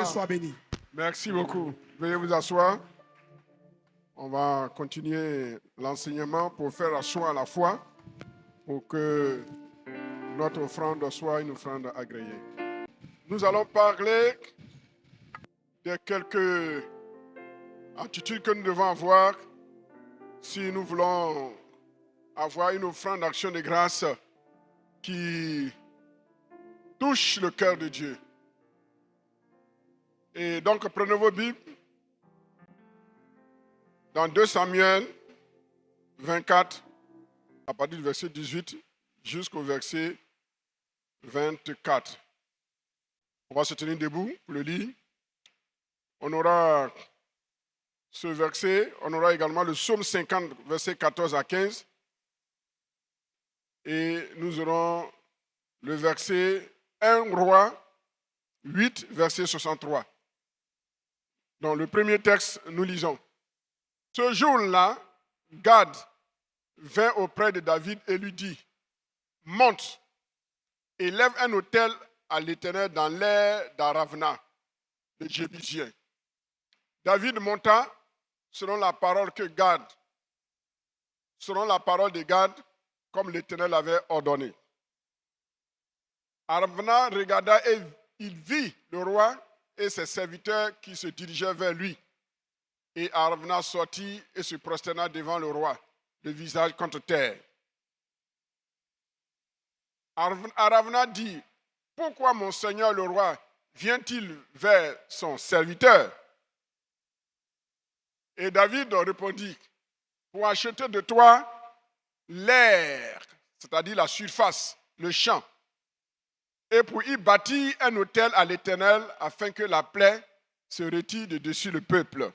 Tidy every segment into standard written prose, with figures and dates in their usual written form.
Dieu soit béni. Merci beaucoup. Veuillez vous asseoir. On va continuer l'enseignement pour faire asseoir la foi, pour que notre offrande soit une offrande agréée. Nous allons parler de quelques attitudes que nous devons avoir si nous voulons avoir une offrande d'action de grâce qui touche le cœur de Dieu. Et donc, prenez vos Bibles dans 2 Samuel 24, à partir du verset 18 jusqu'au verset 24. On va se tenir debout pour le lire. On aura ce verset, on aura également le psaume 50, verset 14 à 15. Et nous aurons le verset 1 Roi 8, verset 63. Dans le premier texte, nous lisons. Ce jour-là, Gad vint auprès de David et lui dit, « Monte, élève un autel à l'Éternel dans l'aire d'Aravna, le Jébusien. » David monta selon la parole de Gad, comme l'Éternel avait ordonné. Aravna regarda et il vit le roi et ses serviteurs qui se dirigeaient vers lui. Et Aravna sortit et se prosterna devant le roi, le visage contre terre. Aravna dit, « Pourquoi mon seigneur le roi vient-il vers son serviteur ?» Et David répondit, « Pour acheter de toi l'air, c'est-à-dire la surface, le champ, et pour y bâtir un autel à l'Éternel afin que la plaie se retire de dessus le peuple. »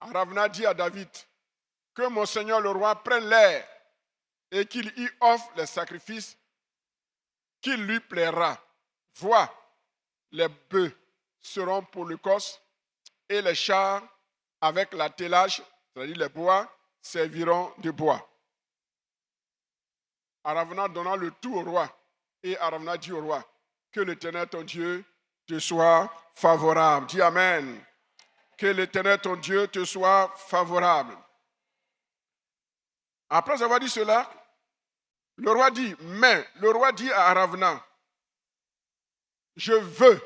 Aravna dit à David, « Que mon seigneur le roi prenne l'air et qu'il y offre les sacrifices qu'il lui plaira. Vois, les bœufs seront pour le cos et les chars avec l'attelage, c'est-à-dire les bois, serviront de bois. » Aravna donna le tout au roi et Aravna dit au roi, « Que l'Éternel ton Dieu te soit favorable. » Dis Amen. Que l'Éternel ton Dieu te soit favorable. Après avoir dit cela, le roi dit à Aravna, « Je veux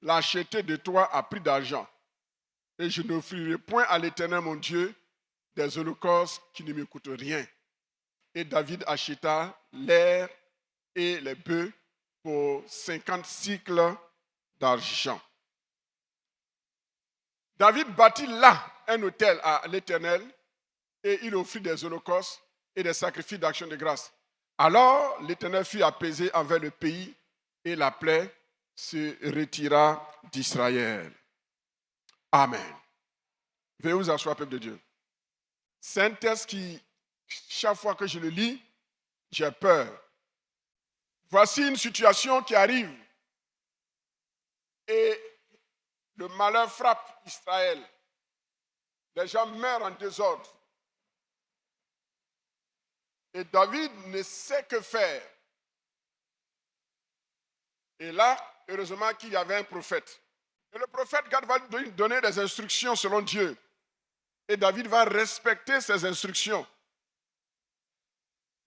l'acheter de toi à prix d'argent, et je n'offrirai point à l'Éternel mon Dieu des holocaustes qui ne me coûtent rien. » Et David acheta l'air et les bœufs pour 50 cycles d'argent. David bâtit là un autel à l'Éternel et il offrit des holocaustes et des sacrifices d'action de grâce. Alors l'Éternel fut apaisé envers le pays et la plaie se retira d'Israël. Amen. Veuillez vous asseoir, peuple de Dieu. C'est un texte qui, chaque fois que je le lis, j'ai peur. Voici une situation qui arrive et le malheur frappe Israël. Les gens meurent en désordre. Et David ne sait que faire. Et là, heureusement qu'il y avait un prophète. Et le prophète Gad va lui donner des instructions selon Dieu. Et David va respecter ces instructions.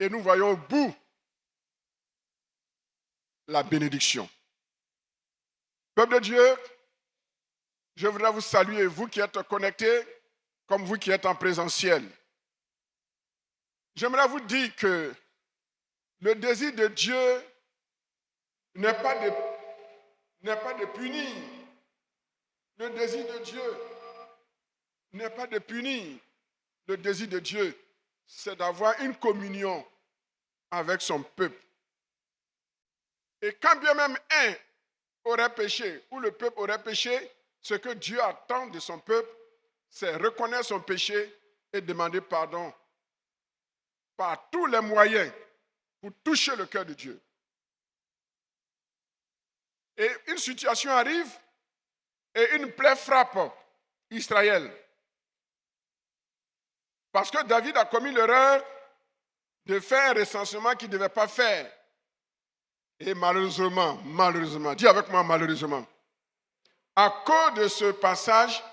Et nous voyons au bout la bénédiction. Peuple de Dieu, je voudrais vous saluer, vous qui êtes connectés, comme vous qui êtes en présentiel. J'aimerais vous dire que le désir de Dieu n'est pas de punir. Le désir de Dieu n'est pas de punir. Le désir de Dieu, c'est d'avoir une communion avec son peuple. Et quand bien même un aurait péché, ou le peuple aurait péché, ce que Dieu attend de son peuple, c'est reconnaître son péché et demander pardon par tous les moyens pour toucher le cœur de Dieu. Et une situation arrive et une plaie frappe Israël. Parce que David a commis l'erreur de faire un recensement qu'il ne devait pas faire. Et malheureusement, dis avec moi malheureusement, à cause de ce passage,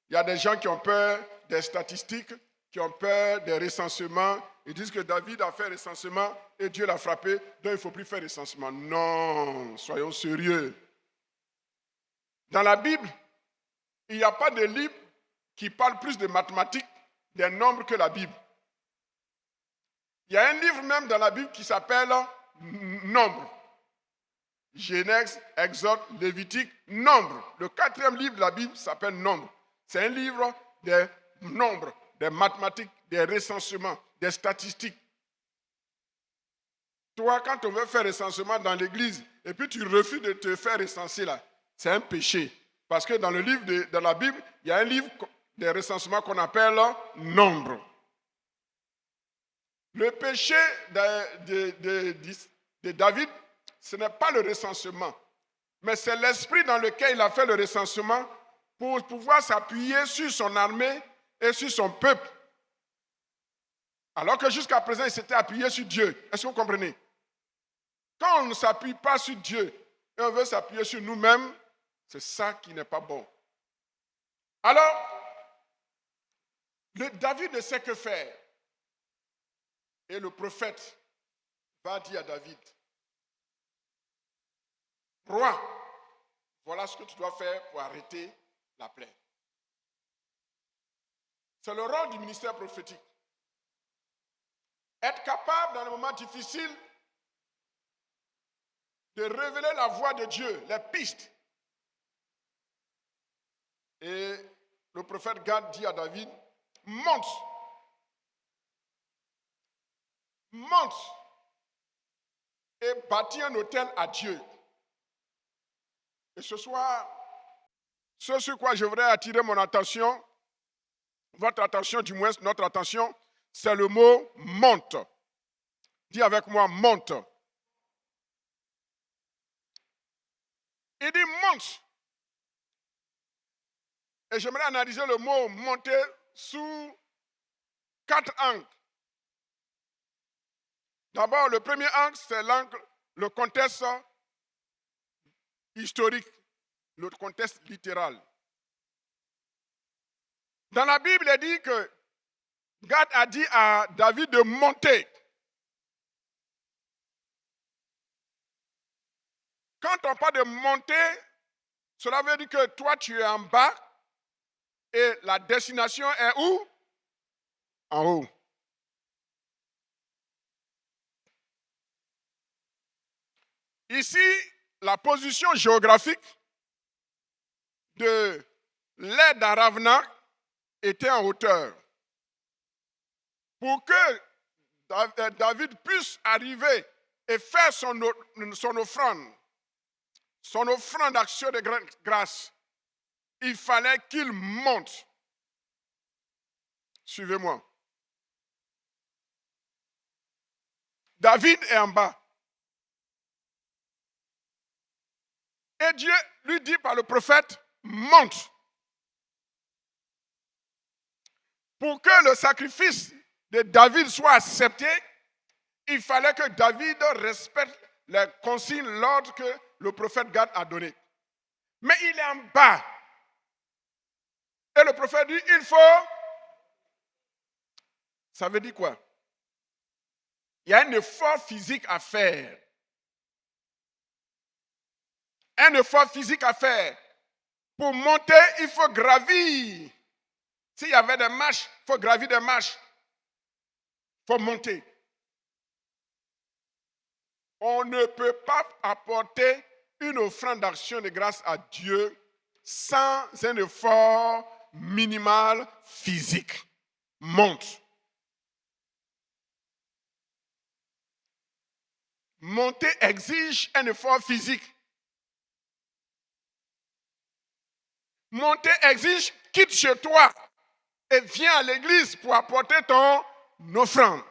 il y a des gens qui ont peur des statistiques, qui ont peur des recensements. Ils disent que David a fait recensement et Dieu l'a frappé, donc il ne faut plus faire recensement. Non, soyons sérieux. Dans la Bible, il n'y a pas de livre qui parle plus de mathématiques, des nombres que la Bible. Il y a un livre même dans la Bible qui s'appelle Nombres. Genèse, Exode, Lévitique, Nombres. Le 4e livre de la Bible s'appelle Nombres. C'est un livre des nombres, des mathématiques, des recensements, des statistiques. Toi, quand on veut faire recensement dans l'église et puis tu refuses de te faire recenser là, c'est un péché. Parce que dans le livre dans la Bible, il y a un livre des recensements qu'on appelle Nombres. Le péché de David, ce n'est pas le recensement, mais c'est l'esprit dans lequel il a fait le recensement pour pouvoir s'appuyer sur son armée et sur son peuple. Alors que jusqu'à présent, il s'était appuyé sur Dieu. Est-ce que vous comprenez? Quand on ne s'appuie pas sur Dieu et on veut s'appuyer sur nous-mêmes, c'est ça qui n'est pas bon. Alors, David ne sait que faire. Et le prophète va dire à David, roi, voilà ce que tu dois faire pour arrêter la plaie. C'est le rôle du ministère prophétique. Être capable, dans les moments difficiles, de révéler la voix de Dieu, les pistes. Et le prophète Gad dit à David, monte et bâtis un autel à Dieu. Et ce soir, ce sur quoi je voudrais attirer mon attention, votre attention, du moins notre attention, c'est le mot monte. Dis avec moi, monte. Il dit monte. Et j'aimerais analyser le mot monter sous 4 angles. D'abord, le premier angle, c'est l'angle, le contexte historique, le contexte littéral. Dans la Bible, il dit que Gad a dit à David de monter. Quand on parle de monter, cela veut dire que toi, tu es en bas et la destination est où? En haut. Ici, la position géographique de l'aire d'Aravna était en hauteur. Pour que David puisse arriver et faire son offrande d'action de grâce, il fallait qu'il monte. Suivez-moi. David est en bas. Et Dieu lui dit par le prophète, monte. Pour que le sacrifice de David soit accepté, il fallait que David respecte les consignes, l'ordre que le prophète Gad a donné. Mais il est en bas. Et le prophète dit, il faut... Ça veut dire quoi? Il y a un effort physique à faire. Un effort physique à faire. Pour monter, il faut gravir. S'il y avait des marches, il faut gravir des marches. Il faut monter. On ne peut pas apporter une offrande d'action de grâce à Dieu sans un effort minimal physique. Monte. Monter exige un effort physique. Monter exige, quitte chez toi et viens à l'église pour apporter ton offrande.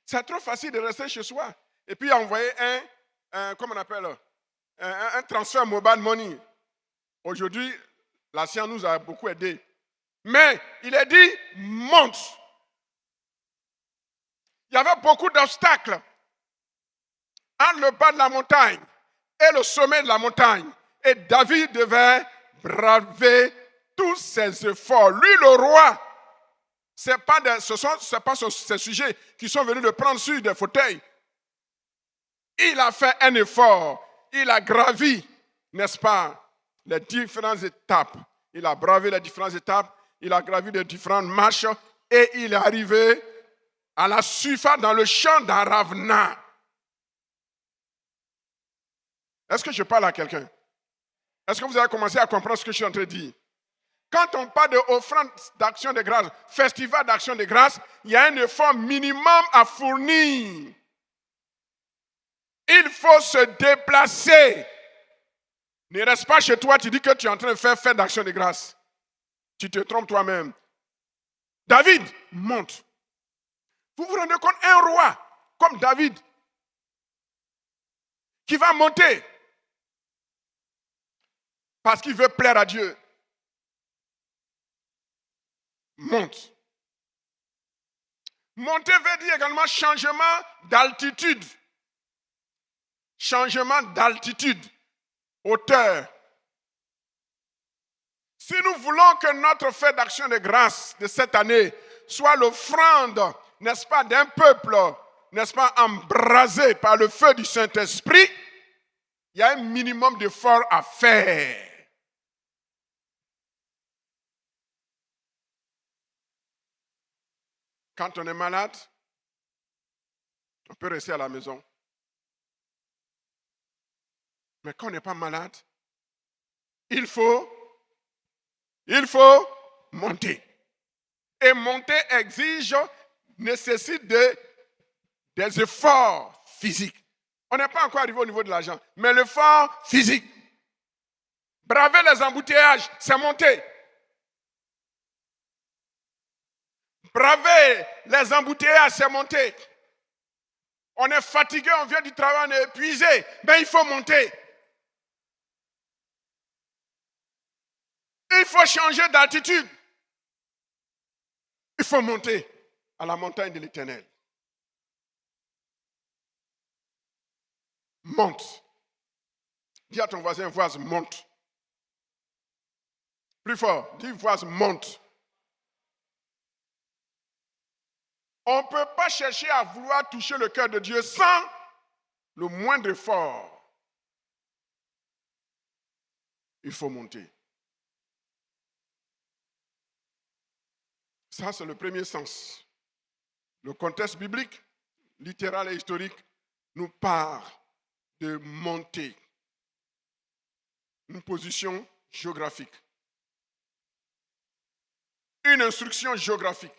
C'est trop facile de rester chez soi et puis envoyer comment on appelle, un transfert mobile money. Aujourd'hui, la science nous a beaucoup aidés. Mais il est dit, monte. Il y avait beaucoup d'obstacles entre le bas de la montagne et le sommet de la montagne. Et David devait braver tous ses efforts. Lui, le roi, ce n'est pas ces sujets qui sont venus le prendre sur des fauteuils. Il a fait un effort. Il a gravi, n'est-ce pas, les différentes étapes. Il a bravé les différentes étapes. Il a gravi les différentes marches. Et il est arrivé à la surface dans le champ d'Aravna. Est-ce que je parle à quelqu'un? Est-ce que vous avez commencé à comprendre ce que je suis en train de dire? Quand on parle d'offrande d'action de grâce, festival d'action de grâce, il y a un effort minimum à fournir. Il faut se déplacer. Ne reste pas chez toi, tu dis que tu es en train de faire fête d'action de grâce. Tu te trompes toi-même. David monte. Vous vous rendez compte, un roi comme David qui va monter parce qu'il veut plaire à Dieu. Monte. Monter veut dire également changement d'altitude. Changement d'altitude, hauteur. Si nous voulons que notre fête d'action de grâce de cette année soit l'offrande, n'est-ce pas, d'un peuple, n'est-ce pas, embrasé par le feu du Saint-Esprit, il y a un minimum d'efforts à faire. Quand on est malade, on peut rester à la maison. Mais quand on n'est pas malade, il faut monter. Et monter nécessite des efforts physiques. On n'est pas encore arrivé au niveau de l'argent, mais l'effort physique. Braver les embouteillages, c'est monter. Braver les embouteillages, c'est monter. On est fatigué, on vient du travail, on est épuisé, mais il faut monter. Il faut changer d'altitude. Il faut monter à la montagne de l'Éternel. Monte. Dis à ton voisin, voisin, monte. Plus fort, dis voisin, monte. On ne peut pas chercher à vouloir toucher le cœur de Dieu sans le moindre effort. Il faut monter. Ça, c'est le premier sens. Le contexte biblique, littéral et historique, nous parle de monter. Une position géographique. Une instruction géographique.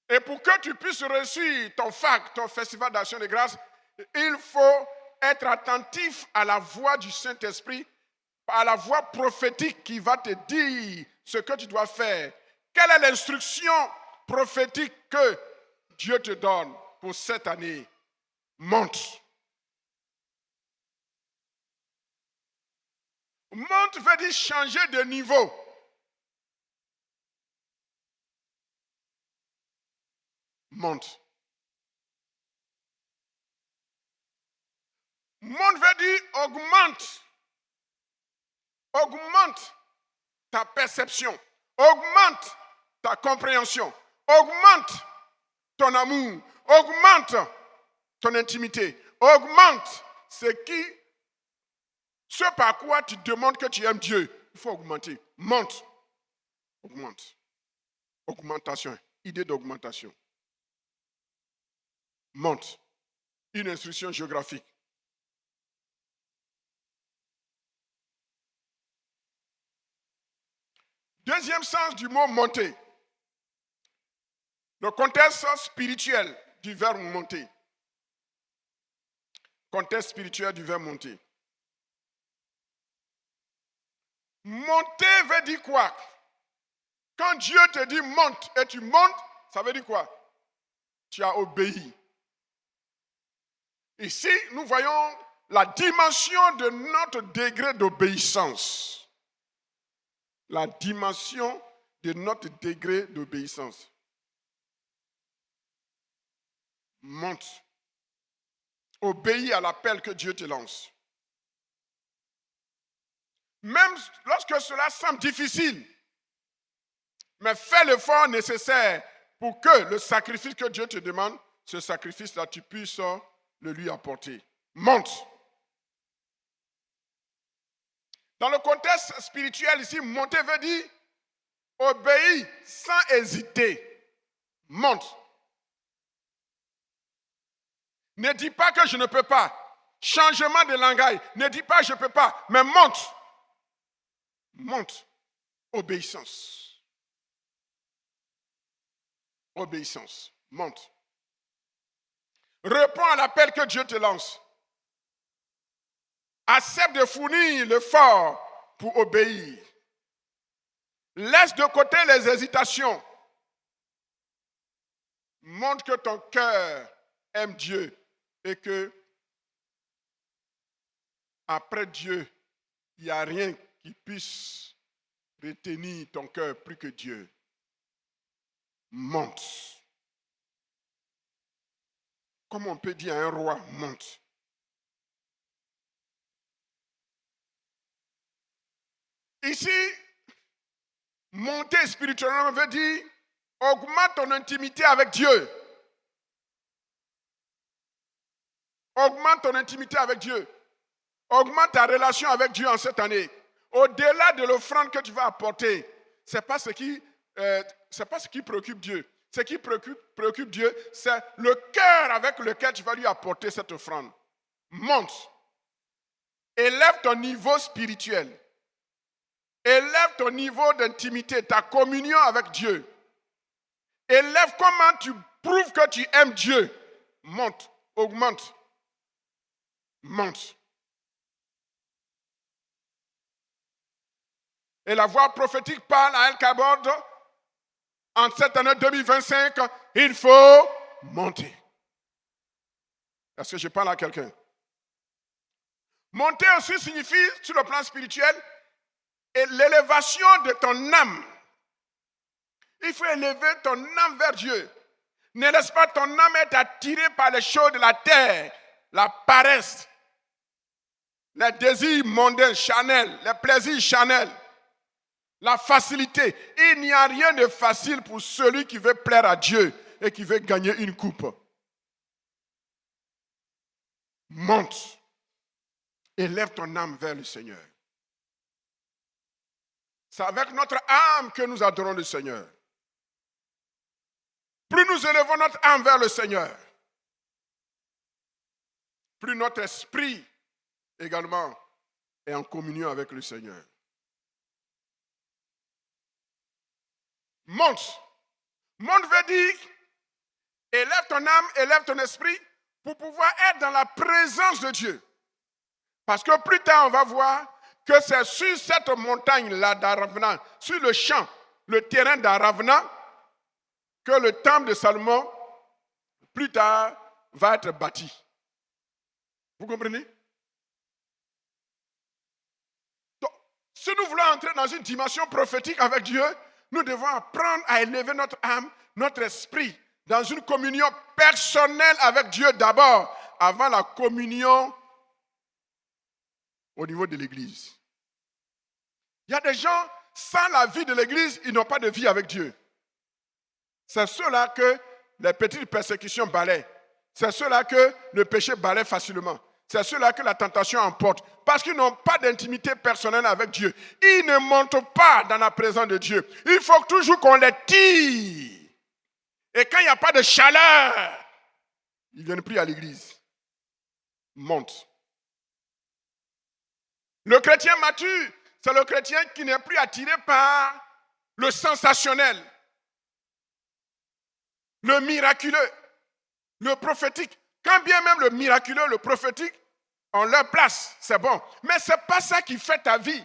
Et pour que tu puisses réussir ton FAC, ton Festival d'Action de Grâce, il faut être attentif à la voix du Saint-Esprit, à la voix prophétique qui va te dire ce que tu dois faire. Quelle est l'instruction prophétique que Dieu te donne pour cette année? Monte. Monte veut dire changer de niveau. Monte. Monte veut dire augmente. Augmente ta perception. Augmente ta compréhension. Augmente ton amour. Augmente ton intimité. Augmente ce par quoi tu demandes que tu aimes Dieu. Il faut augmenter. Monte. Augmente. Augmentation. Idée d'augmentation. Monte. Une instruction géographique. Deuxième sens du mot monter. Le contexte spirituel du verbe monter. Contexte spirituel du verbe monter. Monter veut dire quoi? Quand Dieu te dit monte et tu montes, ça veut dire quoi? Tu as obéi. Ici, nous voyons la dimension de notre degré d'obéissance. La dimension de notre degré d'obéissance. Monte. Obéis à l'appel que Dieu te lance. Même lorsque cela semble difficile, mais fais l'effort nécessaire pour que le sacrifice que Dieu te demande, ce sacrifice-là, tu puisses le lui apporter. Monte. Dans le contexte spirituel ici, monter veut dire obéir sans hésiter. Monte. Ne dis pas que je ne peux pas. Changement de langage. Ne dis pas je ne peux pas, mais monte. Monte. Obéissance. Obéissance. Monte. Réponds à l'appel que Dieu te lance. Accepte de fournir l'effort pour obéir. Laisse de côté les hésitations. Montre que ton cœur aime Dieu et que après Dieu, il n'y a rien qui puisse retenir ton cœur plus que Dieu. Monte. Comment on peut dire à un roi, monte? Ici, monter spirituellement veut dire augmente ton intimité avec Dieu. Augmente ton intimité avec Dieu. Augmente ta relation avec Dieu en cette année. Au-delà de l'offrande que tu vas apporter, ce n'est pas ce qui préoccupe Dieu. Ce qui préoccupe Dieu, c'est le cœur avec lequel tu vas lui apporter cette offrande. Monte. Élève ton niveau spirituel. Élève ton niveau d'intimité, ta communion avec Dieu. Élève comment tu prouves que tu aimes Dieu. Monte, augmente, monte. Et la voix prophétique parle à El Kabod. En cette année 2025, il faut monter. Est-ce que je parle à quelqu'un? Monter aussi signifie, sur le plan spirituel, l'élévation de ton âme. Il faut élever ton âme vers Dieu. Ne laisse pas ton âme être attirée par les choses de la terre, la paresse, les désirs mondains, charnels, les plaisirs charnels, la facilité. Il n'y a rien de facile pour celui qui veut plaire à Dieu et qui veut gagner une coupe. Monte. Élève ton âme vers le Seigneur. C'est avec notre âme que nous adorons le Seigneur. Plus nous élevons notre âme vers le Seigneur, plus notre esprit également est en communion avec le Seigneur. Monte. Monte veut dire élève ton âme, élève ton esprit pour pouvoir être dans la présence de Dieu. Parce que plus tard, on va voir que c'est sur cette montagne-là d'Aravna, sur le champ, le terrain d'Aravna, que le temple de Salomon, plus tard, va être bâti. Vous comprenez? Donc, si nous voulons entrer dans une dimension prophétique avec Dieu, nous devons apprendre à élever notre âme, notre esprit, dans une communion personnelle avec Dieu d'abord, avant la communion au niveau de l'Église. Il y a des gens, sans la vie de l'Église, ils n'ont pas de vie avec Dieu. C'est ceux-là que les petites persécutions balaient. C'est ceux-là que le péché balaie facilement. C'est ceux-là que la tentation emporte. Parce qu'ils n'ont pas d'intimité personnelle avec Dieu. Ils ne montent pas dans la présence de Dieu. Il faut toujours qu'on les tire. Et quand il n'y a pas de chaleur, ils ne viennent plus à l'église. Monte. Le chrétien mature, c'est le chrétien qui n'est plus attiré par le sensationnel, le miraculeux, le prophétique. Quand bien même le miraculeux, le prophétique, ont leur place, c'est bon. Mais ce n'est pas ça qui fait ta vie.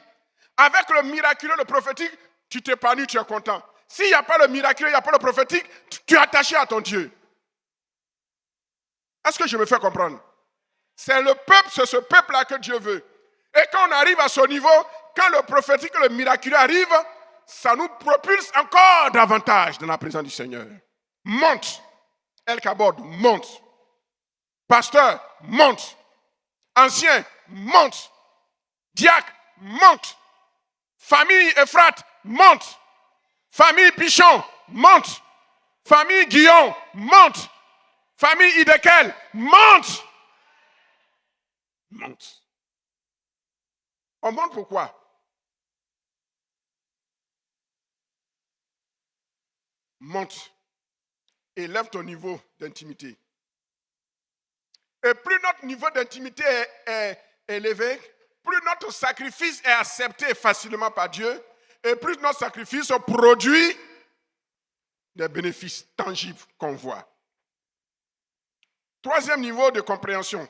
Avec le miraculeux, le prophétique, tu t'épanouis, tu es content. S'il n'y a pas le miraculeux, il n'y a pas le prophétique, tu es attaché à ton Dieu. Est-ce que je me fais comprendre? C'est le peuple, c'est ce peuple-là que Dieu veut. Et quand on arrive à ce niveau, quand le prophétique et le miraculeux arrivent, ça nous propulse encore davantage dans la présence du Seigneur. Monte. El Kabod, monte. Pasteur, monte. Ancien, monte. Diacre, monte. Famille Ephrate, monte. Famille Pichon, monte. Famille Guillaume, monte. Famille Idekel, monte. Monte. On monte pourquoi? Monte. Élève ton niveau d'intimité. Et plus notre niveau d'intimité est élevé, plus notre sacrifice est accepté facilement par Dieu, et plus notre sacrifice produit des bénéfices tangibles qu'on voit. Troisième niveau de compréhension,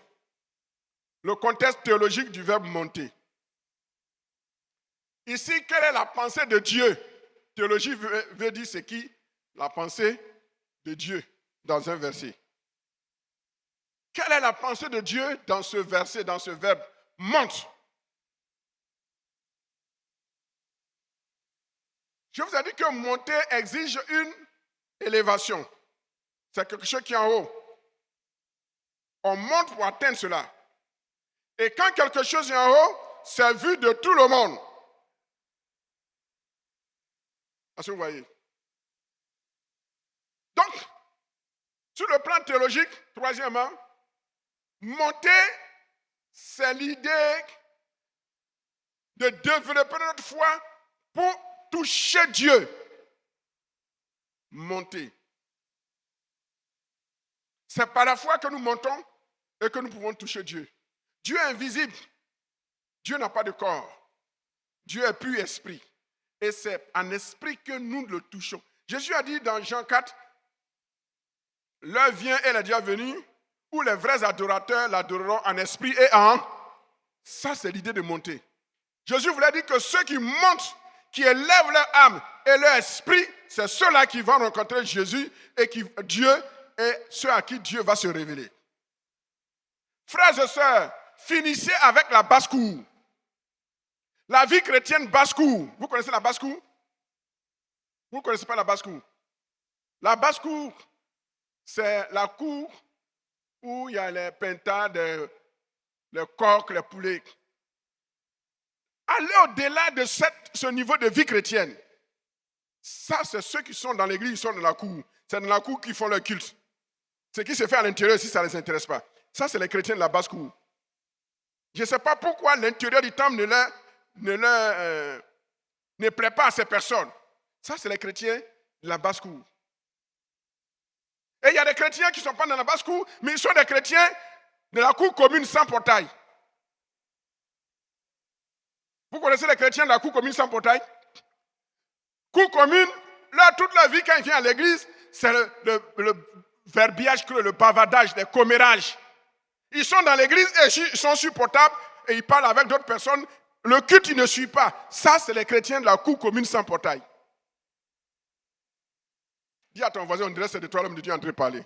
le contexte théologique du verbe monter. Ici, quelle est la pensée de Dieu? Théologie veut dire c'est qui? La pensée de Dieu dans un verset. Quelle est la pensée de Dieu dans ce verset, dans ce verbe? Monte. Je vous ai dit que monter exige une élévation. C'est quelque chose qui est en haut. On monte pour atteindre cela. Et quand quelque chose est en haut, c'est vu de tout le monde. Est-ce que vous voyez? Donc, sur le plan théologique, troisièmement, monter, c'est l'idée de développer notre foi pour toucher Dieu. Monter. C'est par la foi que nous montons et que nous pouvons toucher Dieu. Dieu est invisible. Dieu n'a pas de corps. Dieu est pur esprit. Et c'est en esprit que nous le touchons. Jésus a dit dans Jean 4, l'heure vient et elle est déjà venue, où les vrais adorateurs l'adoreront en esprit et en... Ça, c'est l'idée de monter. Jésus voulait dire que ceux qui montent, qui élèvent leur âme et leur esprit, c'est ceux-là qui vont rencontrer Jésus et Dieu et ceux à qui Dieu va se révéler. Frères et sœurs, finissez avec la basse-cour. La vie chrétienne basse-cour. Vous connaissez la basse-cour? Vous ne connaissez pas la basse-cour? La basse-cour, c'est la cour où il y a les pintades, les coqs, les poulets. Allez au-delà de ce niveau de vie chrétienne. Ça, c'est ceux qui sont dans l'église, ils sont dans la cour. C'est dans la cour qu'ils font leur culte. Ce qui se fait à l'intérieur, si ça ne les intéresse pas. Ça, c'est les chrétiens de la basse-cour. Je ne sais pas pourquoi l'intérieur du temple ne plaît pas à ces personnes. Ça, c'est les chrétiens de la basse-cour. Et il y a des chrétiens qui ne sont pas dans la basse-cour, mais ils sont des chrétiens de la cour commune sans portail. Vous connaissez les chrétiens de la cour commune sans portail? Cour commune, là, toute la vie, quand ils viennent à l'église, c'est le verbiage creux, le bavardage, les commérages. Ils sont dans l'église et ils sont supportables et ils parlent avec d'autres personnes. Le culte, il ne suit pas. Ça, c'est les chrétiens de la cour commune sans portail. Dis à ton voisin, on dirait que c'est de toi l'homme de Dieu en train de parler.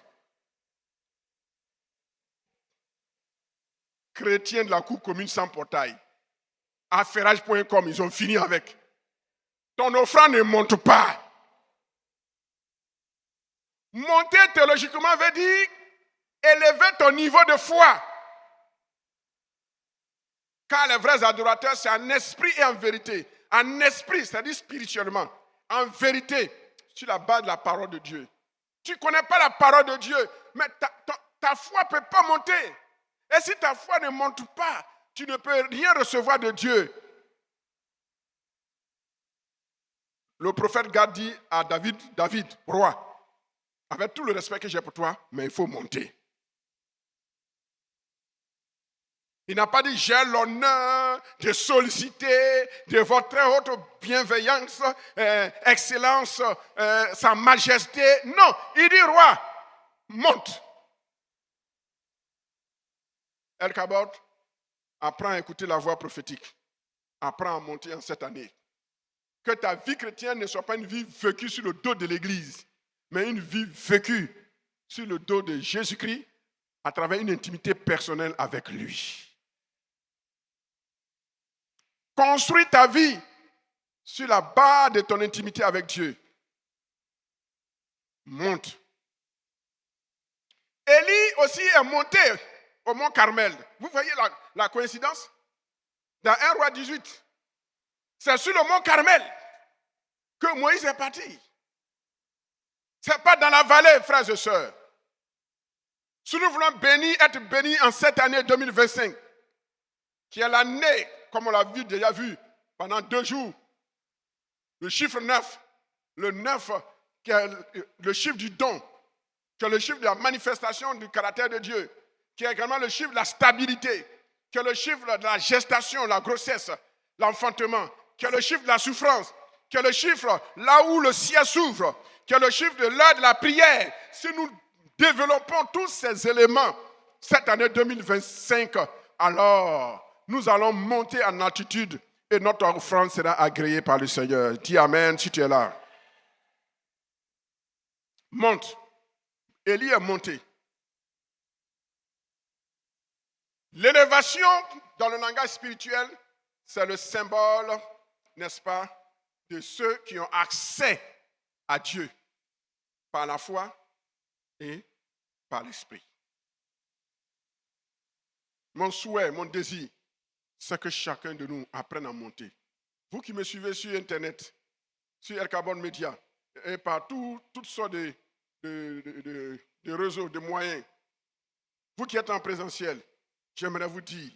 Chrétiens de la cour commune sans portail. Affairage.com, ils ont fini avec. Ton offrande ne monte pas. Monter théologiquement veut dire élever ton niveau de foi. Car les vrais adorateurs, c'est en esprit et en vérité. En esprit, c'est-à-dire spirituellement. En vérité, sur la base de la parole de Dieu. Tu ne connais pas la parole de Dieu, mais ta foi ne peut pas monter. Et si ta foi ne monte pas, tu ne peux rien recevoir de Dieu. Le prophète Gad dit à David, roi, avec tout le respect que j'ai pour toi, mais il faut monter. Il n'a pas dit, j'ai l'honneur de solliciter de votre très haute bienveillance, excellence, sa majesté. Non, il dit, roi, monte. El Kabod, apprends à écouter la voix prophétique. Apprends à monter en cette année. Que ta vie chrétienne ne soit pas une vie vécue sur le dos de l'Église, mais une vie vécue sur le dos de Jésus-Christ à travers une intimité personnelle avec lui. Construis ta vie sur la base de ton intimité avec Dieu. Monte. Élie aussi est monté au mont Carmel. Vous voyez la coïncidence? Dans 1 Roi 18, c'est sur le mont Carmel que Moïse est parti. Ce n'est pas dans la vallée, frères et sœurs. Si nous voulons être bénis en cette année 2025, qui est l'année, comme on l'a déjà vu pendant 2 jours, le chiffre 9, le 9 qui est le chiffre du don, qui est le chiffre de la manifestation du caractère de Dieu, qui est également le chiffre de la stabilité, qui est le chiffre de la gestation, la grossesse, l'enfantement, qui est le chiffre de la souffrance, qui est le chiffre là où le ciel s'ouvre, qui est le chiffre de l'heure de la prière. Si nous développons tous ces éléments cette année 2025, alors nous allons monter en altitude et notre offrande sera agréée par le Seigneur. Dis Amen si tu es là. Monte. Élie est monté. L'élévation dans le langage spirituel, c'est le symbole, n'est-ce pas, de ceux qui ont accès à Dieu par la foi et par l'esprit. Mon souhait, mon désir, c'est que chacun de nous apprenne à monter. Vous qui me suivez sur Internet, sur El Carbone Media, et par toutes sortes de réseaux, de moyens, vous qui êtes en présentiel, j'aimerais vous dire,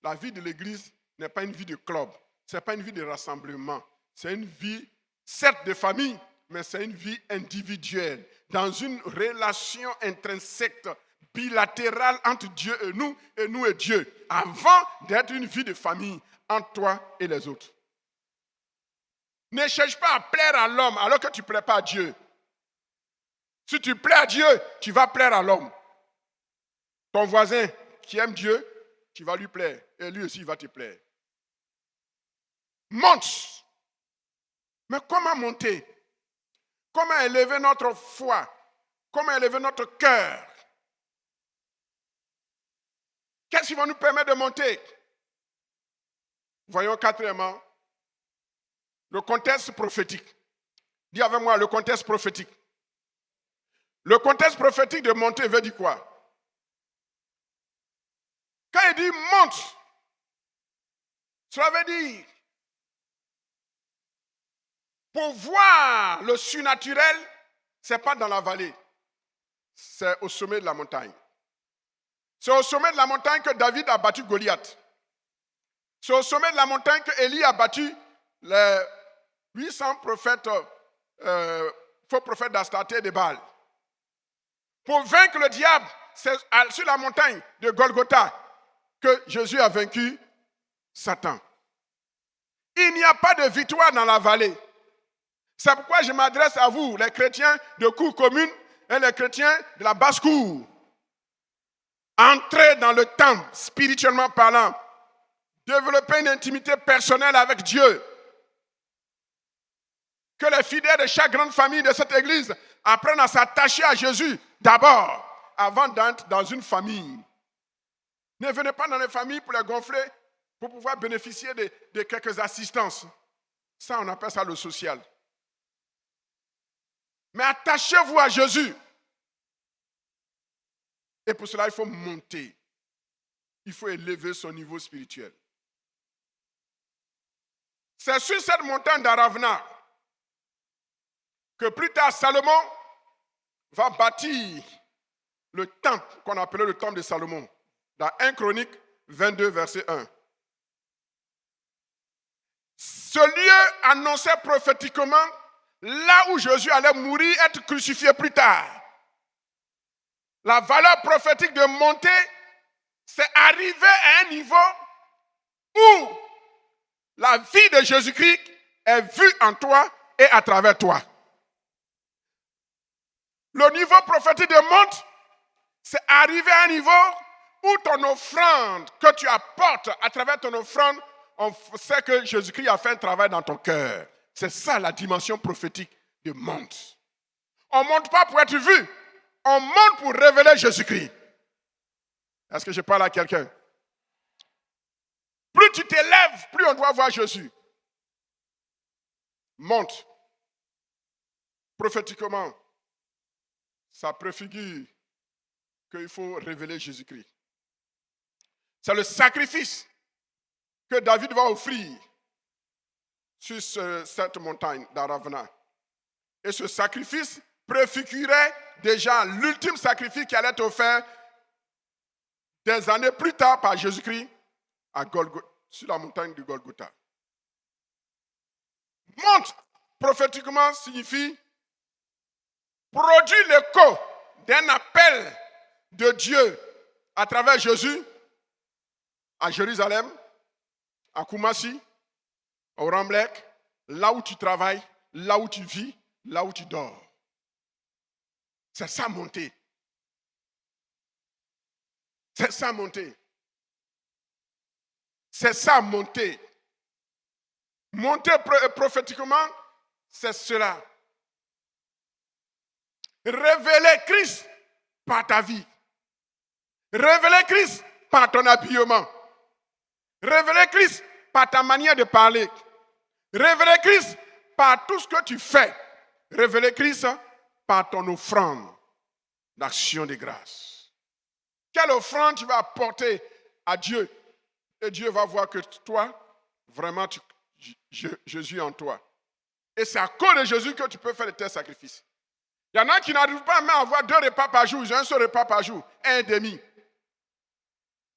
la vie de l'Église n'est pas une vie de club, ce n'est pas une vie de rassemblement, c'est une vie, certes de famille, mais c'est une vie individuelle, dans une relation intrinsèque, bilatérale entre Dieu et nous et Dieu, avant d'être une vie de famille entre toi et les autres. Ne cherche pas à plaire à l'homme alors que tu ne plais pas à Dieu. Si tu plais à Dieu, tu vas plaire à l'homme. Ton voisin qui aime Dieu, tu vas lui plaire. Et lui aussi, il va te plaire. Monte. Mais comment monter? Comment élever notre foi? Comment élever notre cœur? Qu'est-ce qui va nous permettre de monter? Voyons quatrièmement, le contexte prophétique. Dis avec moi, le contexte prophétique. Le contexte prophétique de monter veut dire quoi? Quand il dit monte, cela veut dire pour voir le surnaturel, ce n'est pas dans la vallée, c'est au sommet de la montagne. C'est au sommet de la montagne que David a battu Goliath. C'est au sommet de la montagne que Élie a battu les 800 prophètes, faux prophètes d'Astarté et de Baal. Pour vaincre le diable, c'est sur la montagne de Golgotha que Jésus a vaincu Satan. Il n'y a pas de victoire dans la vallée. C'est pourquoi je m'adresse à vous, les chrétiens de cour commune et les chrétiens de la basse-cour. Entrez dans le temple, spirituellement parlant. Développez une intimité personnelle avec Dieu. Que les fidèles de chaque grande famille de cette église apprennent à s'attacher à Jésus d'abord, avant d'être dans une famille. Ne venez pas dans les familles pour les gonfler, pour pouvoir bénéficier de quelques assistances. Ça, on appelle ça le social. Mais attachez-vous à Jésus. Et pour cela, il faut monter. Il faut élever son niveau spirituel. C'est sur cette montagne d'Aravna que plus tard Salomon va bâtir le temple qu'on appelait le temple de Salomon. Dans 1 Chronique 22, verset 1. Ce lieu annonçait prophétiquement là où Jésus allait mourir, être crucifié plus tard. La valeur prophétique de monter, c'est arriver à un niveau où la vie de Jésus-Christ est vue en toi et à travers toi. Le niveau prophétique de monte, c'est arriver à un niveau où ton offrande que tu apportes, à travers ton offrande, on sait que Jésus-Christ a fait un travail dans ton cœur. C'est ça la dimension prophétique de monte. On ne monte pas pour être vu, on monte pour révéler Jésus-Christ. Est-ce que je parle à quelqu'un? Plus tu t'élèves, plus on doit voir Jésus. Monte. Prophétiquement, ça préfigure qu'il faut révéler Jésus-Christ. C'est le sacrifice que David va offrir sur cette montagne d'Aravna. Et ce sacrifice préfigurait déjà l'ultime sacrifice qui allait être offert des années plus tard par Jésus-Christ à sur la montagne de Golgotha. Monte, prophétiquement, signifie produit l'écho d'un appel de Dieu à travers Jésus à Jérusalem, à Koumassi, au Ramblek, là où tu travailles, là où tu vis, là où tu dors. C'est ça monter. C'est ça monter. C'est ça monter. Monter prophétiquement, c'est cela. Révéler Christ par ta vie. Révéler Christ par ton habillement. Révéler Christ par ta manière de parler. Révéler Christ par tout ce que tu fais. Révéler Christ par ton offrande d'action de grâce. Quelle offrande tu vas apporter à Dieu? Et Dieu va voir que toi, vraiment, Jésus est en toi. Et c'est à cause de Jésus que tu peux faire de tels sacrifices. Il y en a qui n'arrivent pas même à avoir 2 repas par jour, ils ont un seul repas par jour, 1,5.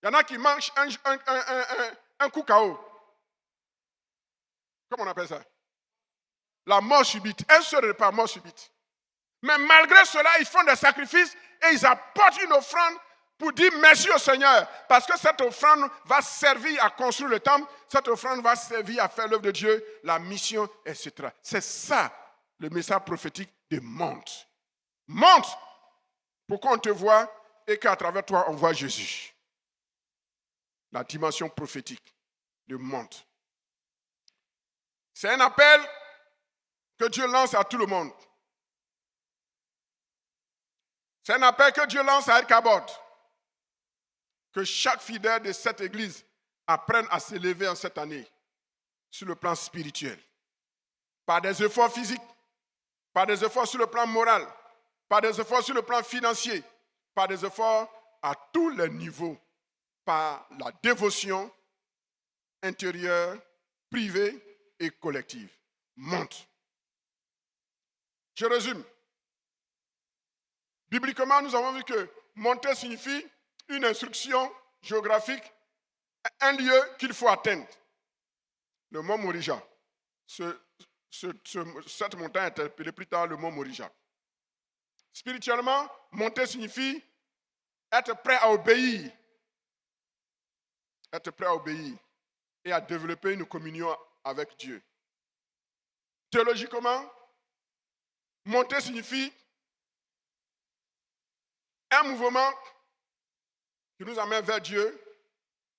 Il y en a qui mangent un coup KO. Comment on appelle ça? La mort subite. Un seul repas, mort subite. Mais malgré cela, ils font des sacrifices et ils apportent une offrande pour dire merci au Seigneur. Parce que cette offrande va servir à construire le temple. Cette offrande va servir à faire l'œuvre de Dieu, la mission, etc. C'est ça le message prophétique de monte. Monte pour qu'on te voie et qu'à travers toi, on voit Jésus. La dimension prophétique de monte. C'est un appel que Dieu lance à tout le monde. C'est un appel que Dieu lance à El Kabod. Que chaque fidèle de cette église apprenne à s'élever en cette année sur le plan spirituel. Par des efforts physiques, par des efforts sur le plan moral, par des efforts sur le plan financier, par des efforts à tous les niveaux, par la dévotion intérieure, privée et collective. Monte. Je résume. Bibliquement, nous avons vu que monter signifie une instruction géographique, un lieu qu'il faut atteindre. Le mont Morija. Cette montagne est appelée plus tard le mont Morija. Spirituellement, monter signifie être prêt à obéir. Être prêt à obéir et à développer une communion avec Dieu. Théologiquement, monter signifie un mouvement qui nous amène vers Dieu.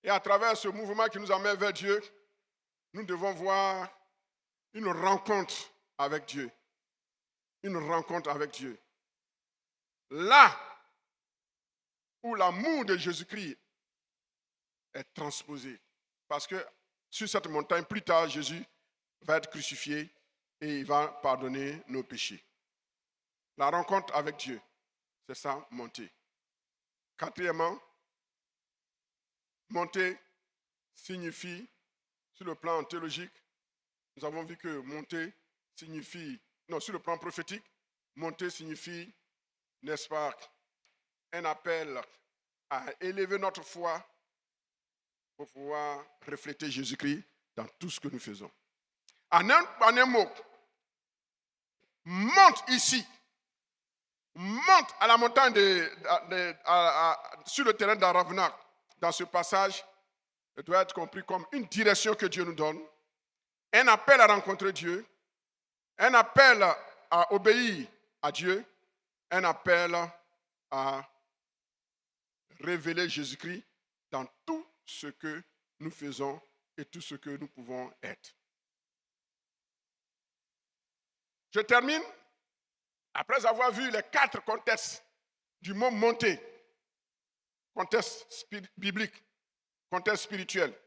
Et à travers ce mouvement qui nous amène vers Dieu, nous devons voir une rencontre avec Dieu. Une rencontre avec Dieu. Là où l'amour de Jésus-Christ est transposé. Parce que sur cette montagne, plus tard, Jésus va être crucifié et il va pardonner nos péchés. La rencontre avec Dieu, c'est ça, monter. Quatrièmement, monter signifie, sur le plan théologique, nous avons vu que monter signifie, non, sur le plan prophétique, monter signifie, n'est-ce pas, un appel à élever notre foi pour pouvoir refléter Jésus-Christ dans tout ce que nous faisons. En un mot, monte ici, monte à la montagne sur le terrain d'Aravna. Dans ce passage, il doit être compris comme une direction que Dieu nous donne, un appel à rencontrer Dieu, un appel à obéir à Dieu, un appel à révéler Jésus-Christ dans tout ce que nous faisons et tout ce que nous pouvons être. Je termine, après avoir vu les 4 contextes du mot monter, contexte biblique, contexte spirituel,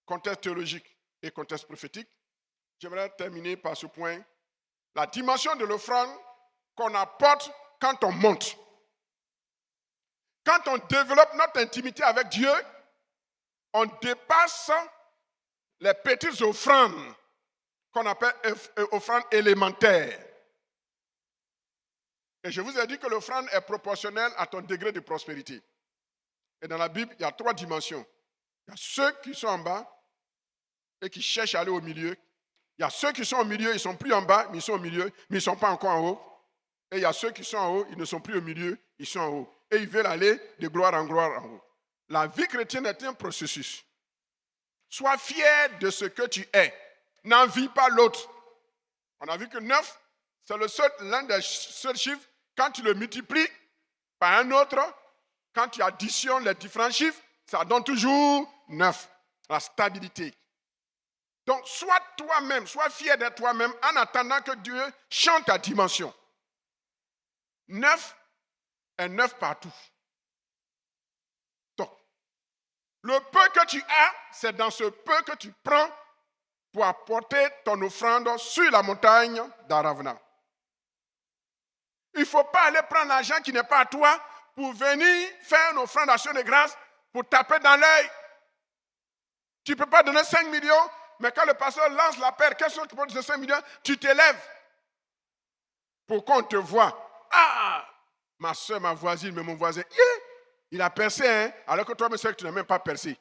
contexte théologique et contexte prophétique, j'aimerais terminer par ce point, la dimension de l'offrande qu'on apporte quand on monte. Quand on développe notre intimité avec Dieu, on dépasse les petites offrandes qu'on appelle offrandes élémentaires. Et je vous ai dit que l'offrande est proportionnelle à ton degré de prospérité. Et dans la Bible, il y a 3 dimensions. Il y a ceux qui sont en bas et qui cherchent à aller au milieu. Il y a ceux qui sont au milieu, ils ne sont plus en bas, mais ils sont au milieu, mais ils ne sont pas encore en haut. Et il y a ceux qui sont en haut, ils ne sont plus au milieu, ils sont en haut. Et ils veulent aller de gloire en haut. La vie chrétienne est un processus. Sois fier de ce que tu es. N'envie pas l'autre. On a vu que 9, c'est l'un des seuls chiffres. Quand tu le multiplies par un autre, quand tu additionnes les différents chiffres, ça donne toujours 9. La stabilité. Donc, sois toi-même, sois fier de toi-même en attendant que Dieu change ta dimension. 9 est 9 partout. Donc, le peu que tu as, c'est dans ce peu que tu prends pour apporter ton offrande sur la montagne d'Aravna. Il ne faut pas aller prendre l'argent qui n'est pas à toi pour venir faire une offrande d'action de grâce pour taper dans l'œil. Tu ne peux pas donner 5 millions, mais quand le pasteur lance la paire, qu'est-ce que tu peux donner 5 millions? Tu t'élèves pour qu'on te voie. Ah, ma soeur, ma voisine, mais mon voisin, il a percé, hein, alors que toi, tu n'as même pas percé.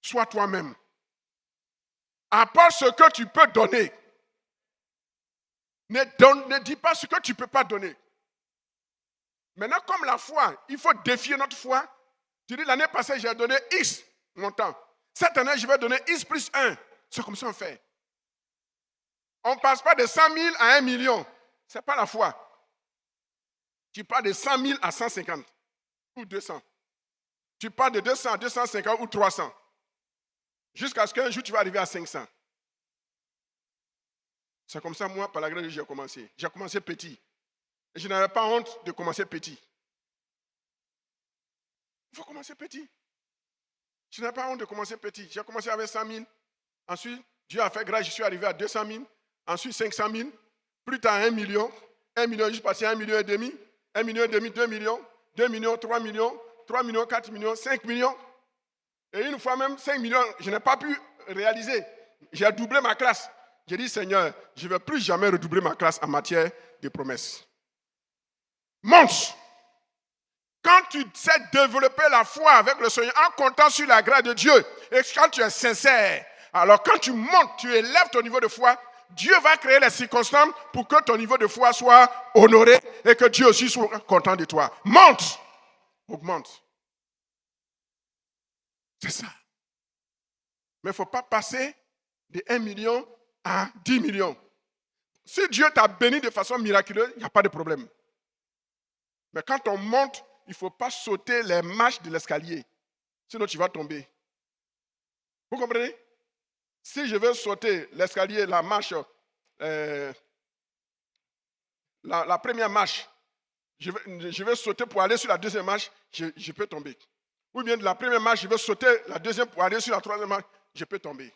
Sois toi-même. Apporte ce que tu peux donner. Ne dis pas ce que tu ne peux pas donner. Maintenant, comme la foi, il faut défier notre foi. Tu dis, l'année passée, j'ai donné X montant. Cette année, je vais donner X plus 1. C'est comme ça qu'on fait. On ne passe pas de 100 000 à 1 million. Ce n'est pas la foi. Tu pars de 100 000 à 150 ou 200. Tu pars de 200 à 250 ou 300. Jusqu'à ce qu'un jour, tu vas arriver à 500. C'est comme ça, moi, par la grâce de Dieu, j'ai commencé. J'ai commencé petit. Et je n'avais pas honte de commencer petit. Il faut commencer petit. Je n'avais pas honte de commencer petit. J'ai commencé avec 100 000. Ensuite, Dieu a fait grâce, je suis arrivé à 200 000. Ensuite, 500 000. Plus tard, 1 million. 1 million, je suis passé à 1,5 million. 1,5 million, 2 millions. 2 millions, 3 millions. 3 millions, 4 millions, 5 millions. Et une fois même, 5 millions, je n'ai pas pu réaliser. J'ai doublé ma classe. J'ai dit, Seigneur, je ne vais plus jamais redoubler ma classe en matière de promesses. Monte. Quand tu sais développer la foi avec le Seigneur en comptant sur la grâce de Dieu, et quand tu es sincère, alors quand tu montes, tu élèves ton niveau de foi, Dieu va créer les circonstances pour que ton niveau de foi soit honoré et que Dieu aussi soit content de toi. Monte. Augmente. C'est ça. Mais il ne faut pas passer de 1 million à 10 millions. Si Dieu t'a béni de façon miraculeuse, il n'y a pas de problème. Mais quand on monte, il ne faut pas sauter les marches de l'escalier. Sinon, tu vas tomber. Vous comprenez? Si je veux sauter l'escalier, la marche, la première marche, je vais sauter pour aller sur la deuxième marche, je peux tomber. Ou bien de la première marche, je vais sauter la deuxième pour aller sur la troisième marche, je peux tomber.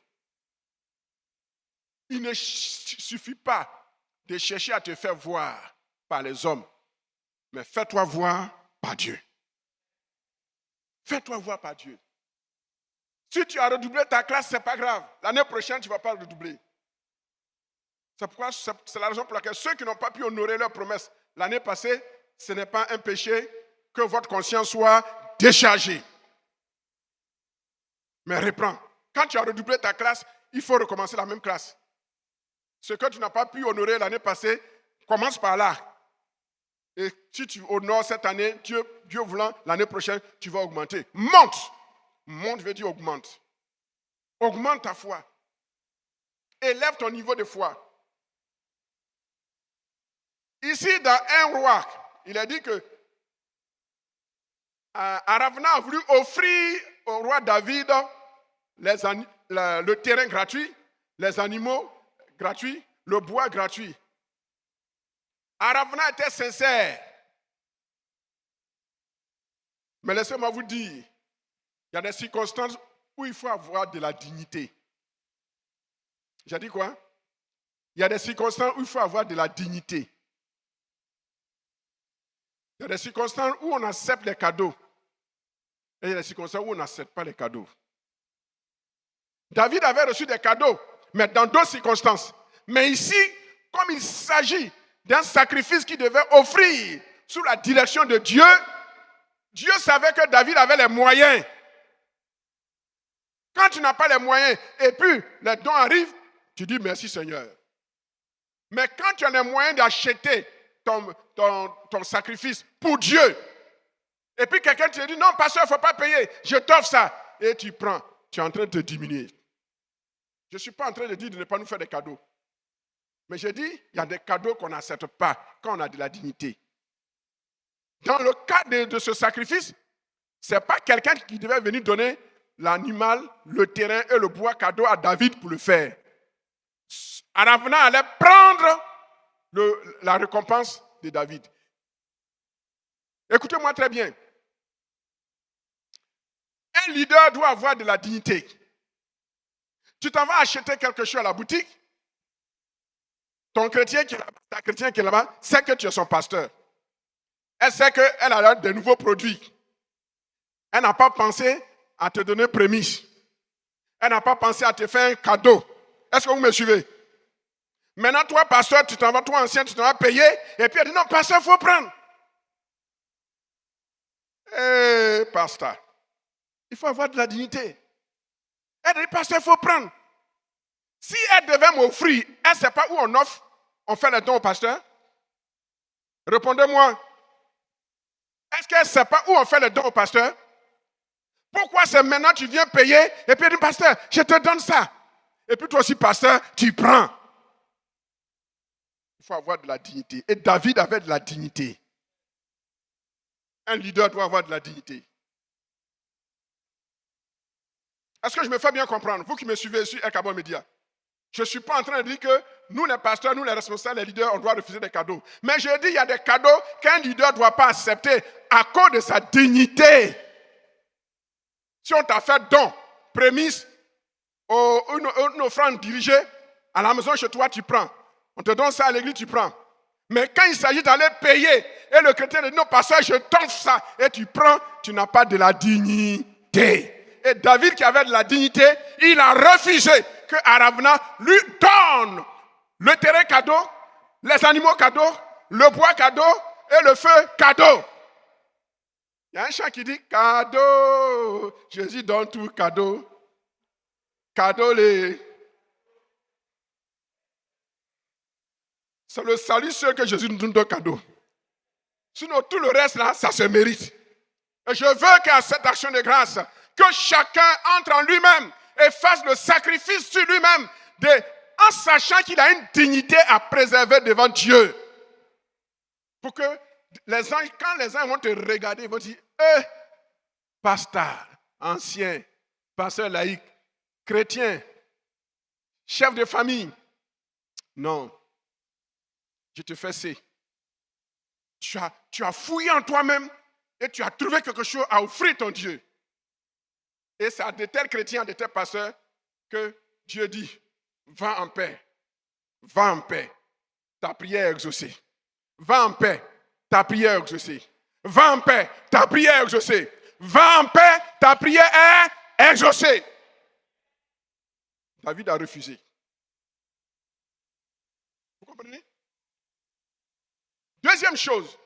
Il ne suffit pas de chercher à te faire voir par les hommes, mais fais-toi voir par Dieu. Fais-toi voir par Dieu. Si tu as redoublé ta classe, ce n'est pas grave. L'année prochaine, tu ne vas pas redoubler. C'est la raison pour laquelle ceux qui n'ont pas pu honorer leurs promesses l'année passée, ce n'est pas un péché que votre conscience soit déchargée. Mais reprends. Quand tu as redoublé ta classe, il faut recommencer la même classe. Ce que tu n'as pas pu honorer l'année passée, commence par là. Et si tu honores cette année, Dieu voulant, l'année prochaine, tu vas augmenter. Monte. Monte veut dire augmente. Augmente ta foi. Élève ton niveau de foi. Ici, dans 1 roi, il a dit que Aravna a voulu offrir au roi David le terrain gratuit, les animaux gratuits, le bois gratuit. Aravna était sincère. Mais laissez-moi vous dire, il y a des circonstances où il faut avoir de la dignité. J'ai dit quoi? Il y a des circonstances où il faut avoir de la dignité. Il y a des circonstances où on accepte les cadeaux. Et il y a des circonstances où on n'accepte pas les cadeaux. David avait reçu des cadeaux, mais dans d'autres circonstances. Mais ici, comme il s'agit d'un sacrifice qu'il devait offrir sous la direction de Dieu, Dieu savait que David avait les moyens. Quand tu n'as pas les moyens et puis les dons arrivent, tu dis merci Seigneur. Mais quand tu as les moyens d'acheter ton sacrifice pour Dieu, et puis quelqu'un te dit non, pasteur, il ne faut pas payer, je t'offre ça, et tu prends, tu es en train de te diminuer. Je ne suis pas en train de dire de ne pas nous faire des cadeaux. Mais je dis, il y a des cadeaux qu'on n'accepte pas quand on a de la dignité. Dans le cas de ce sacrifice, ce n'est pas quelqu'un qui devait venir donner l'animal, le terrain et le bois cadeau à David pour le faire. Aravna allait prendre la récompense de David. Écoutez-moi très bien. Un leader doit avoir de la dignité. Tu t'en vas acheter quelque chose à la boutique, ton chrétien qui est là-bas, ta chrétienne qui est là-bas, sait que tu es son pasteur. Elle sait qu'elle a de nouveaux produits. Elle n'a pas pensé à te donner prémisse. Elle n'a pas pensé à te faire un cadeau. Est-ce que vous me suivez? Maintenant, toi, pasteur, tu t'en vas, toi, ancien, tu t'en vas payer. Et puis elle dit, non, pasteur, il faut prendre. Eh, pasteur, il faut avoir de la dignité. Elle dit, pasteur, il faut prendre. Si elle devait m'offrir, elle ne sait pas où on offre, on fait le don au pasteur? Répondez-moi. Est-ce qu'elle ne sait pas où on fait le don au pasteur? Pourquoi c'est maintenant que tu viens payer et puis elle dit, pasteur, je te donne ça. Et puis toi aussi, pasteur, tu prends. Il faut avoir de la dignité. Et David avait de la dignité. Un leader doit avoir de la dignité. Est-ce que je me fais bien comprendre? Vous qui me suivez sur El Média. Je ne suis pas en train de dire que nous, les pasteurs, nous, les responsables, les leaders, on doit refuser des cadeaux. Mais je dis qu'il y a des cadeaux qu'un leader ne doit pas accepter à cause de sa dignité. Si on t'a fait don, prémisse, une offrande dirigée, à la maison chez toi, tu prends. On te donne ça à l'église, tu prends. Mais quand il s'agit d'aller payer, et le chrétien dit non, pasteur, je t'offre ça, et tu prends, tu n'as pas de la dignité. Et David, qui avait de la dignité, il a refusé que Aravna lui donne le terrain cadeau, les animaux cadeaux, le bois cadeau et le feu cadeau. Il y a un chant qui dit cadeau, Jésus donne tout cadeau. Cadeau les. C'est le salut seul que Jésus nous donne cadeau. Sinon, tout le reste là, ça se mérite. Et je veux qu'à cette action de grâce, que chacun entre en lui-même et fasse le sacrifice sur lui-même, en sachant qu'il a une dignité à préserver devant Dieu. Pour que quand les gens vont te regarder, ils vont dire, pasteur, ancien, pasteur laïque, chrétien, chef de famille. Non. Je te fais c'est. Tu as fouillé en toi-même et tu as trouvé quelque chose à offrir ton Dieu. Et c'est à de tels chrétiens, à de tels pasteurs que Dieu dit, va en paix, ta prière est exaucée. Va en paix, ta prière est exaucée. Va en paix, ta prière est exaucée. Va en paix, ta prière est exaucée. David a refusé. Vous comprenez? Deuxième chose,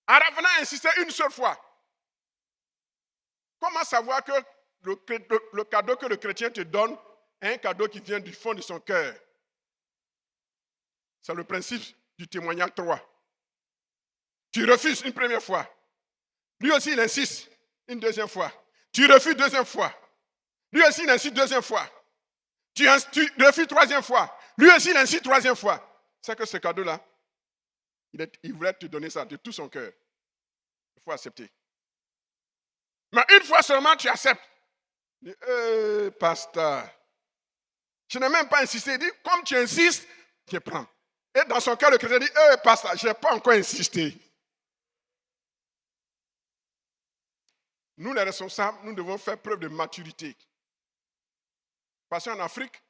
Aravna a insisté une seule fois. Comment savoir que le cadeau que le chrétien te donne est un cadeau qui vient du fond de son cœur? C'est le principe du témoignage 3. Tu refuses une première fois. Lui aussi, il insiste une deuxième fois. Tu refuses deuxième fois. Lui aussi, il insiste deuxième fois. Tu refuses troisième fois. Lui aussi, il insiste troisième fois. C'est que ce cadeau-là, il voulait te donner ça de tout son cœur. Il faut accepter. Mais une fois seulement, tu acceptes. Il dit, pasteur, je n'ai même pas insisté. Il dit, comme tu insistes, je prends. Et dans son cœur, le chrétien dit, pasteur, je n'ai pas encore insisté. Nous, les responsables, nous devons faire preuve de maturité. Parce qu'en Afrique,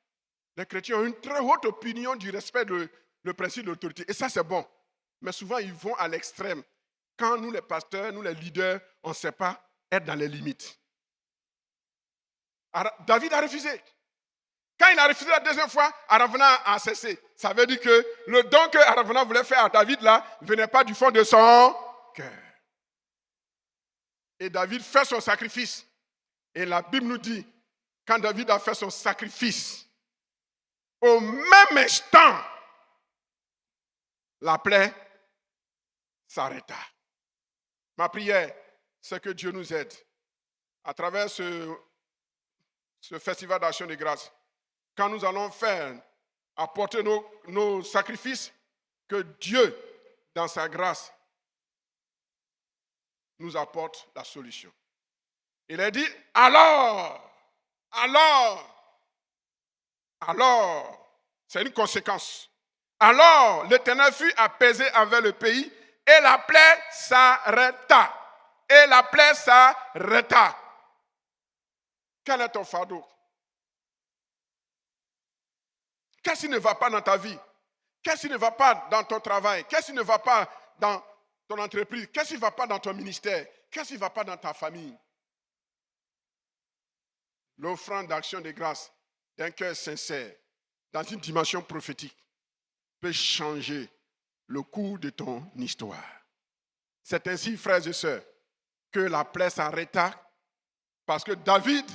les chrétiens ont une très haute opinion du respect du principe de l'autorité. Et ça, c'est bon. Mais souvent, ils vont à l'extrême. Quand nous, les pasteurs, nous, les leaders, on ne sait pas être dans les limites. David a refusé. Quand il a refusé la deuxième fois, Arauna a cessé. Ça veut dire que le don que Arauna voulait faire à David, là, ne venait pas du fond de son cœur. Et David fait son sacrifice. Et la Bible nous dit, quand David a fait son sacrifice, au même instant, la plaie s'arrêta. Ma prière, c'est que Dieu nous aide à travers ce festival d'action de grâce. Quand nous allons apporter nos sacrifices, que Dieu, dans sa grâce, nous apporte la solution. Il a dit, alors, c'est une conséquence. Alors, l'Éternel fut apaisé envers le pays et la plaie s'arrêta. Quel est ton fardeau? Qu'est-ce qui ne va pas dans ta vie? Qu'est-ce qui ne va pas dans ton travail? Qu'est-ce qui ne va pas dans ton entreprise? Qu'est-ce qui ne va pas dans ton ministère? Qu'est-ce qui ne va pas dans ta famille? L'offrande d'action de grâce d'un cœur sincère, dans une dimension prophétique, peut changer le cours de ton histoire. C'est ainsi, frères et sœurs, que la plaie s'arrêta parce que David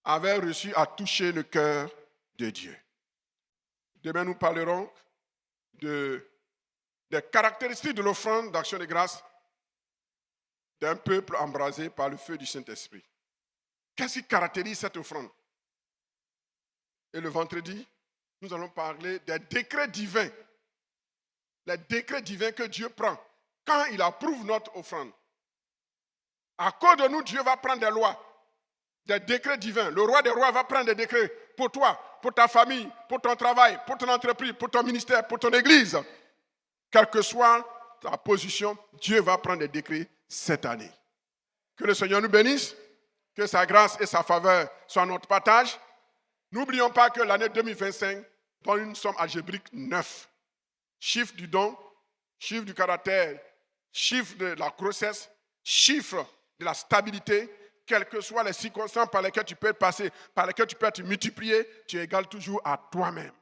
avait reçu à toucher le cœur de Dieu. Demain, nous parlerons des caractéristiques de l'offrande d'action de grâce d'un peuple embrasé par le feu du Saint-Esprit. Qu'est-ce qui caractérise cette offrande? Et le vendredi, nous allons parler des décrets divins. Les décrets divins que Dieu prend quand il approuve notre offrande. À cause de nous, Dieu va prendre des lois, des décrets divins. Le roi des rois va prendre des décrets pour toi, pour ta famille, pour ton travail, pour ton entreprise, pour ton ministère, pour ton église. Quelle que soit ta position, Dieu va prendre des décrets cette année. Que le Seigneur nous bénisse, que sa grâce et sa faveur soient notre partage. N'oublions pas que l'année 2025 donne une somme algébrique 9. Chiffre du don, chiffre du caractère, chiffre de la grossesse, chiffre de la stabilité, quelles que soient les circonstances par lesquelles tu peux passer, par lesquelles tu peux être multiplié, tu égales toujours à toi-même.